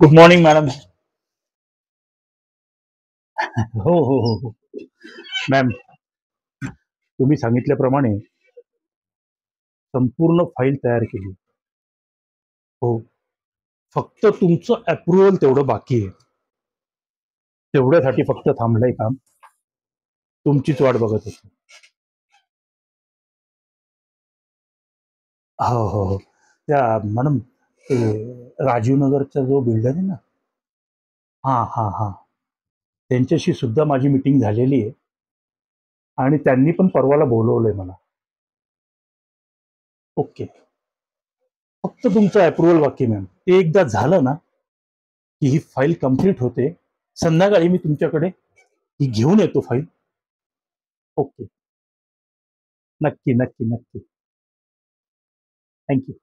Good morning madam. हो हो हो हो. मॅम, तुम्ही सांगितल्याप्रमाणे संपूर्ण फाईल तयार केली. हो. फक्त तुमचं अप्रुव्हल तेवढं बाकी आहे. तेवढ्यासाठी फक्त थांबलंय काम. तुमचीच वाट बघत होतो. हो हो हो. त्या मॅडम, ते राजीव नगरचा जो बिल्डर आहे ना, हा हा हा, त्यांच्याशी सुद्धा माझी मीटिंग झालेली आहे आणि त्यांनी पण परवाला बोलवलंय मला. ओके. फक्त तुमचं अप्रुव्हल बाकी मॅम. ते एकदा झालं ना की ही फाईल कंप्लीट होते. संध्याकाळी मी तुमच्याकडे ही घेऊन येतो फाईल. ओके. नक्की नक्की नक्की. थँक्यू.